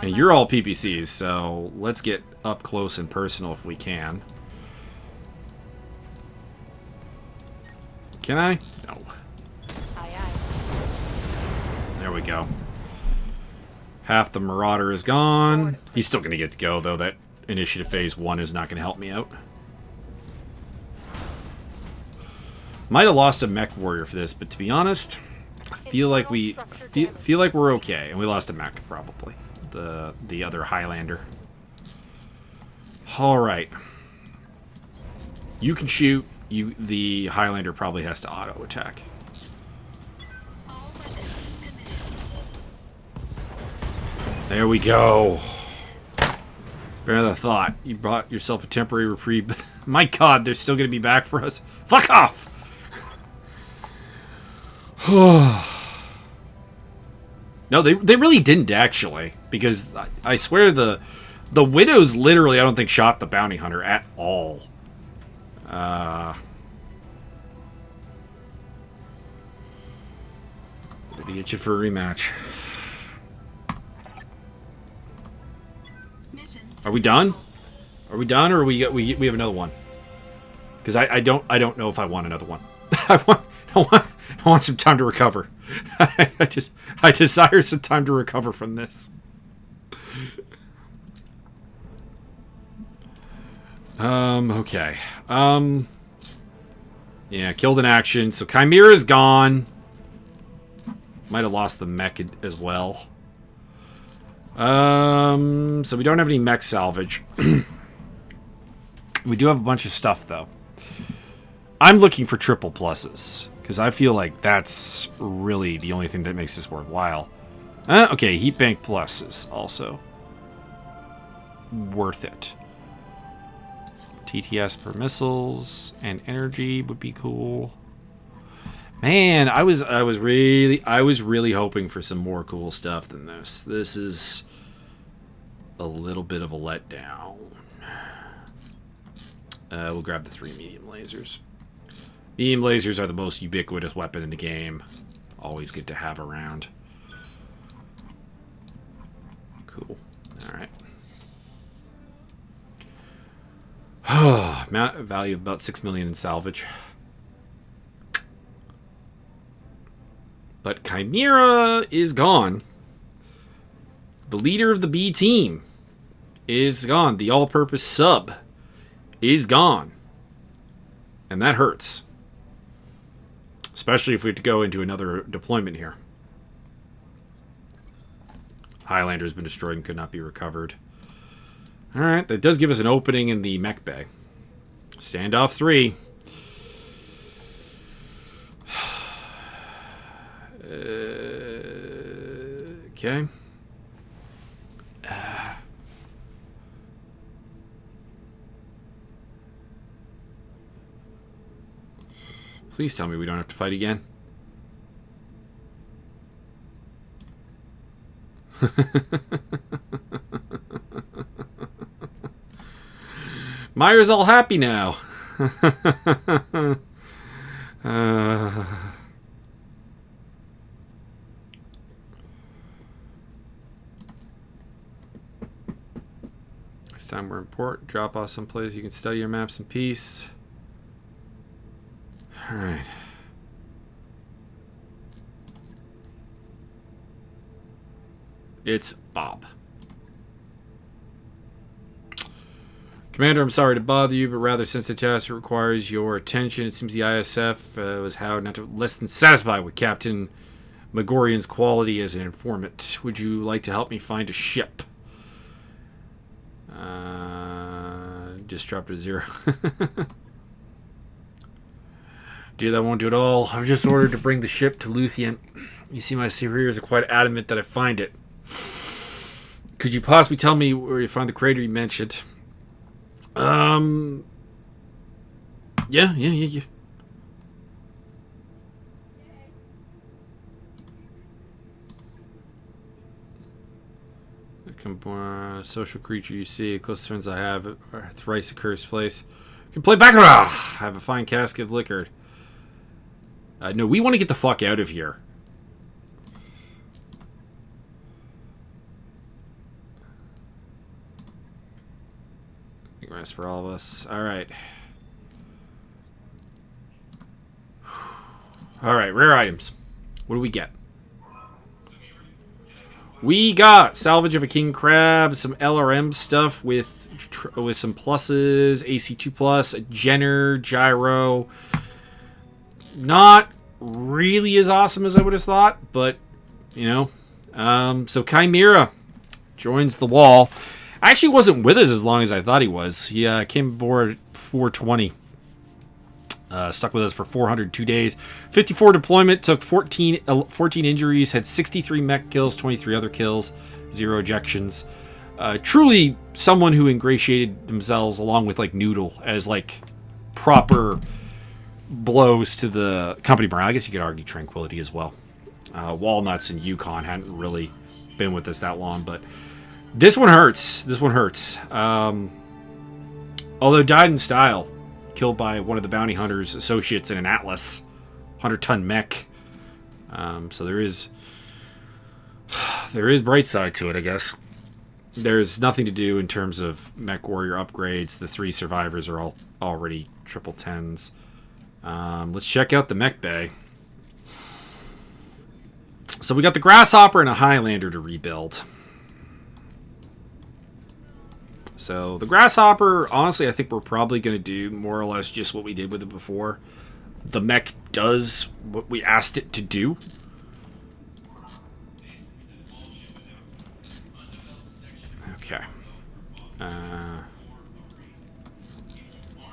And you're all PPCs, so let's get up close and personal if we can. Can I? No. Aye, aye. There we go. Half the Marauder is gone. He's still going to get to go, though. That initiative phase 1 is not going to help me out. Might have lost a mech warrior for this, but to be honest, I feel like feel like we're okay. And we lost a mech, probably. The other Highlander. Alright. You can shoot. The Highlander probably has to auto attack. All weapons committed. There we go. Better than I thought. You brought yourself a temporary reprieve, but my god, they're still going to be back for us. Fuck off! No, they really didn't, actually. Because I swear the Widows literally, I don't think, shot the bounty hunter at all. Gonna be itching for a rematch. Are we done? Are we done, or we have another one? Because I don't know if I want another one. I want some time to recover. I desire some time to recover from this. Okay. Yeah, killed in action. So Chimera's gone. Might have lost the mech as well. So we don't have any mech salvage. We do have a bunch of stuff, though. I'm looking for triple pluses, because I feel like that's really the only thing that makes this worthwhile. Okay, heat bank pluses also. Worth it. TTS per missiles and energy would be cool. Man, I was really hoping for some more cool stuff than this. This is a little bit of a letdown. We'll grab the 3 medium lasers. Medium lasers are the most ubiquitous weapon in the game. Always good to have around. Cool. Alright. Value of about 6 million in salvage. But Chimera is gone. The leader of the B team is gone. The all-purpose sub is gone. And that hurts. Especially if we have to go into another deployment here. Highlander has been destroyed and could not be recovered. Alright, that does give us an opening in the mech bay. Standoff 3. Okay. Please tell me we don't have to fight again. Myra's all happy now. This time we're in port. Drop off someplace you can study your maps in peace. Alright. It's Bob. Commander, I'm sorry to bother you, but rather since the task requires your attention, it seems the ISF was how not to less than satisfied with Captain Megorian's quality as an informant. Would you like to help me find a ship? Just dropped to 0. Dude, that won't do it all. I've just ordered to bring the ship to Luthien. You see, my superiors are quite adamant that I find it. Could you possibly tell me where you find the crater you mentioned? Yeah. Social creature you see, close friends I have, thrice a cursed place. You can play Baccarat! I have a fine cask of liquor. No, we want to get the fuck out of here. I think rest for all of us. Alright. Alright, rare items. What do we get? We got salvage of a king crab, some LRM stuff with some pluses, AC2+, a Jenner, gyro. Not really as awesome as I would have thought, but, you know. So Chimera joins the wall. Actually wasn't with us as long as I thought he was. He came aboard 420. Stuck with us for 402 days. 54 deployment, took 14 injuries, had 63 mech kills, 23 other kills, 0 ejections. truly someone who ingratiated themselves along with like Noodle as like proper blows to the company brand. I guess you could argue Tranquility as well. Walnuts and Yukon hadn't really been with us that long, but this one hurts. This one hurts. Although died in style, killed by one of the bounty hunter's associates in an Atlas 100-ton mech. So there is bright side to it, I guess. There's nothing to do in terms of Mechwarrior upgrades. The 3 survivors are all already triple 10s. Let's check out the mech bay. So we got the Grasshopper and a Highlander to rebuild. So the Grasshopper, honestly, I think we're probably going to do more or less just what we did with it before. The mech does what we asked it to do. Okay.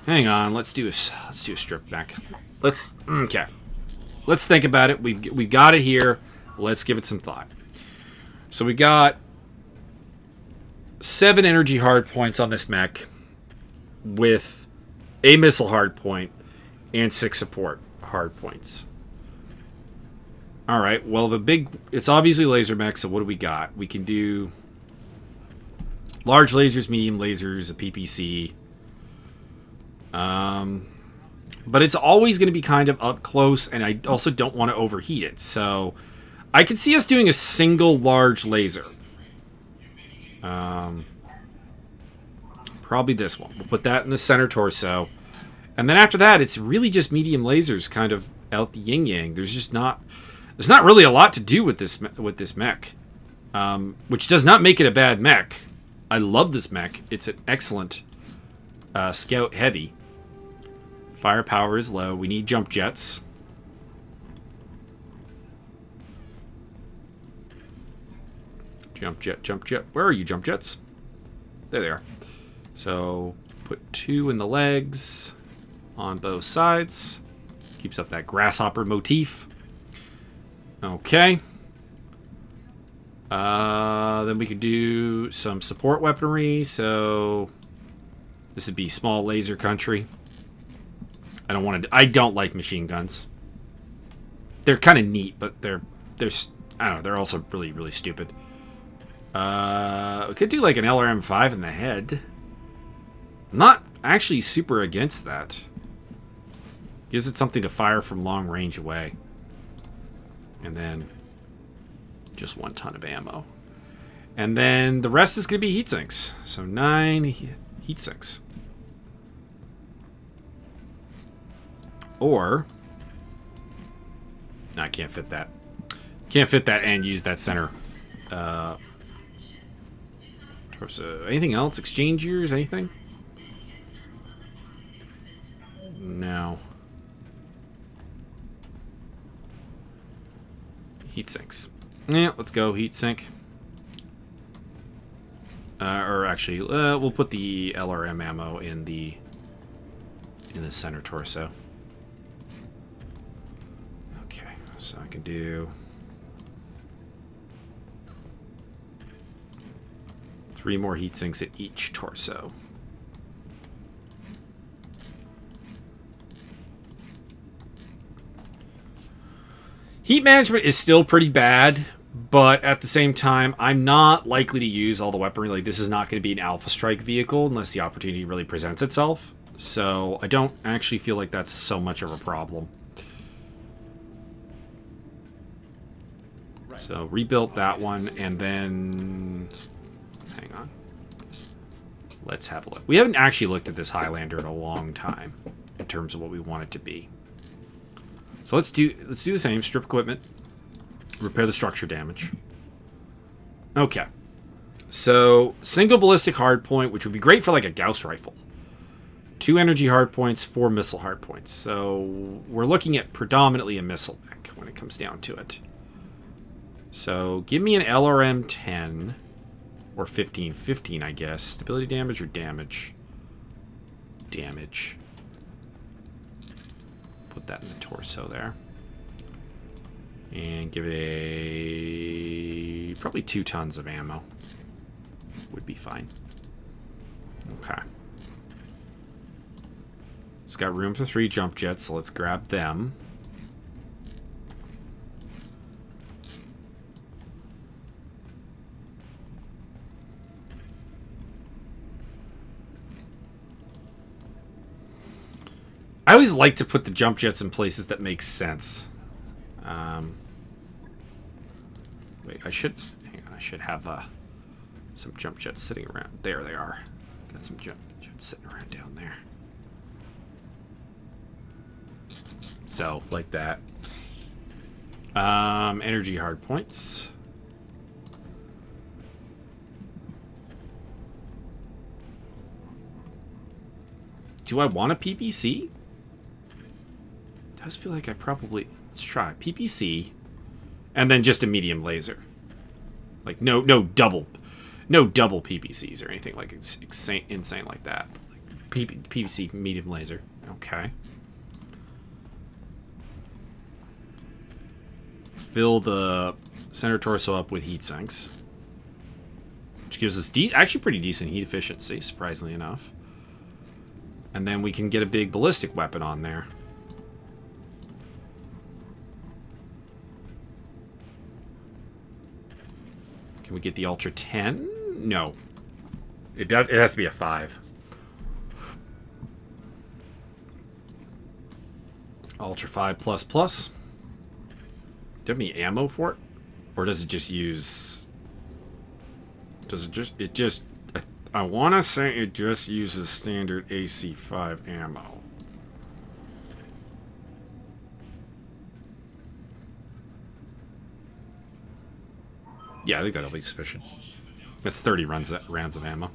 Hang on, let's do a strip back. Let's think about it. We've got it here. Let's give it some thought. So we got 7 energy hard points on this mech with a missile hard point and 6 support hard points. All right. Well, it's obviously laser mech. So what do we got? We can do large lasers, medium lasers, a PPC. But it's always going to be kind of up close, and I also don't want to overheat it. So I could see us doing a single large laser. Probably this one. We'll put that in the center torso. And then after that, it's really just medium lasers kind of out the yin-yang. There's not really a lot to do with this mech. Which does not make it a bad mech. I love this mech. It's an excellent scout heavy. Firepower is low. We need jump jets. Jump jet, jump jet. Where are you, jump jets? There they are. So put 2 in the legs on both sides. Keeps up that grasshopper motif. Okay. Then we could do some support weaponry. So this would be small laser country. I don't like machine guns. They're kind of neat, but they're I don't know, they're also really, really stupid. We could do like an LRM-5 in the head. I'm not actually super against that. Gives it something to fire from long range away. And then just 1 ton of ammo. And then the rest is going to be heat sinks. So 9 heat sinks. Or... no, I can't fit that. Can't fit that and use that center. Torso. Anything else? Exchangers? Anything? No. Heat sinks. Yeah, let's go heat sink. Or actually, we'll put the LRM ammo in the center torso. Okay, so I can do 3 more heat sinks at each torso. Heat management is still pretty bad, but at the same time, I'm not likely to use all the weaponry. Like, this is not going to be an Alpha Strike vehicle unless the opportunity really presents itself. So I don't actually feel like that's so much of a problem. So rebuilt that one, and then... hang on. Let's have a look. We haven't actually looked at this Highlander in a long time in terms of what we want it to be. So let's do the same. Strip equipment. Repair the structure damage. Okay. So single ballistic hardpoint, which would be great for like a Gauss rifle. 2 energy hardpoints, 4 missile hardpoints. So we're looking at predominantly a missile mech when it comes down to it. So give me an LRM 10 or 15. 15, I guess. Stability damage or damage? Damage. Put that in the torso there. And give it probably 2 tons of ammo. would be fine. Okay. It's got room for 3 jump jets, so let's grab them. I always like to put the jump jets in places that make sense. Wait, I should have some jump jets sitting around. There they are. Got some jump jets sitting around down there. So, like that. Energy hard points. Do I want a PPC? Does feel like I probably... Let's try PPC. And then just a medium laser. Like, no double PPCs or anything like insane like that. Like PPC medium laser. Okay. Fill the center torso up with heat sinks, which gives us actually pretty decent heat efficiency, surprisingly enough. And then we can get a big ballistic weapon on there. Can we get the Ultra 10? No. It has to be a 5. Ultra 5 plus plus. Do you have any ammo for it? Or does it just use... I want to say it just uses standard AC5 ammo. Yeah, I think that'll be sufficient. That's 30 rounds of ammo.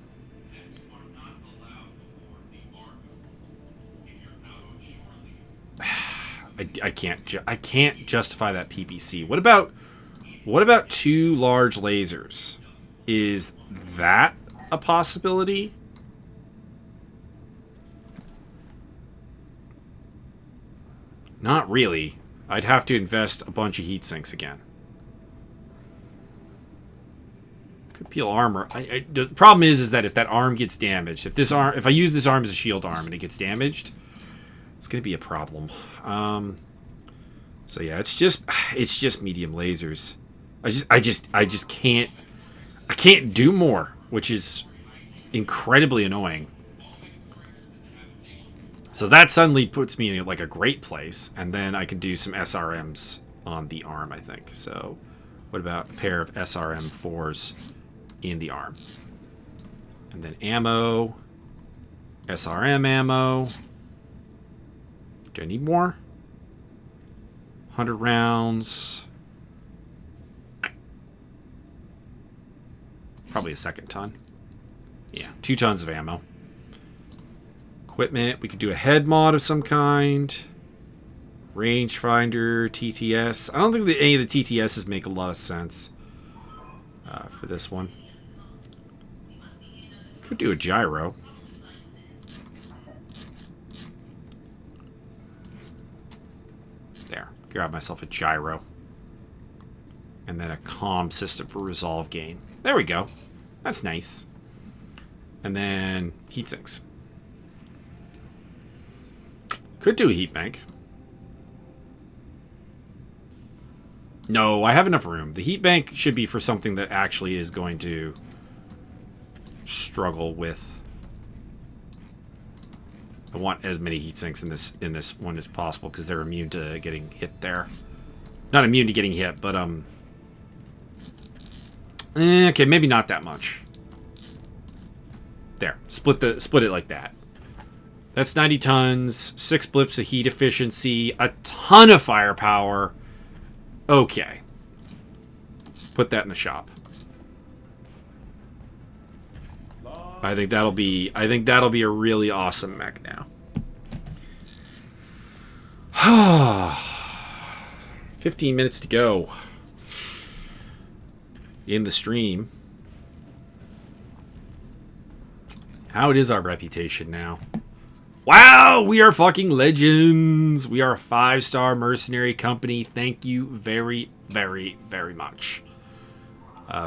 I can't justify that PPC. What about 2 large lasers? Is that a possibility? Not really. I'd have to invest a bunch of heat sinks again. Could peel armor. The problem is that if that arm gets damaged, if I use this arm as a shield arm and it gets damaged, it's gonna be a problem. So yeah, it's just medium lasers. I just can't do more, which is incredibly annoying. So that suddenly puts me in like a great place, and then I can do some SRMs on the arm, I think. So what about a pair of SRM4s in the arm? And then ammo, SRM ammo. Do I need more? 100 rounds. Probably a second ton. Yeah, 2 tons of ammo. Equipment. We could do a head mod of some kind. Rangefinder, TTS. I don't think that any of the TTSs make a lot of sense for this one. Could do a gyro. There. Grab myself a gyro. And then a comm system for resolve gain. There we go. That's nice. And then heat sinks. Could do a heat bank. No, I have enough room. The heat bank should be for something that actually is going to struggle with. I want as many heat sinks in this one as possible because they're immune to getting hit there. Not immune to getting hit, but okay, maybe not that much. There, split it like that. That's 90 tons, 6 blips of heat efficiency, a ton of firepower. Okay. Put that in the shop. I think that'll be a really awesome mech now. 15 minutes to go in the stream. How is our reputation now? Wow, we are fucking legends. We are a 5-star mercenary company. Thank you very, very, very much.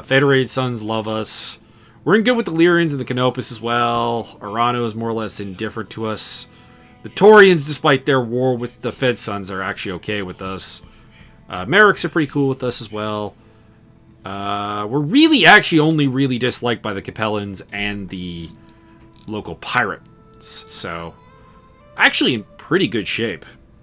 Federated Sons love us. We're in good with the Lyrians and the Canopus as well. Arano is more or less indifferent to us. The Taurians, despite their war with the Fed Sons, are actually okay with us. Merrick's are pretty cool with us as well. We're really actually only really disliked by the Capellans and the local pirates. So, actually in pretty good shape.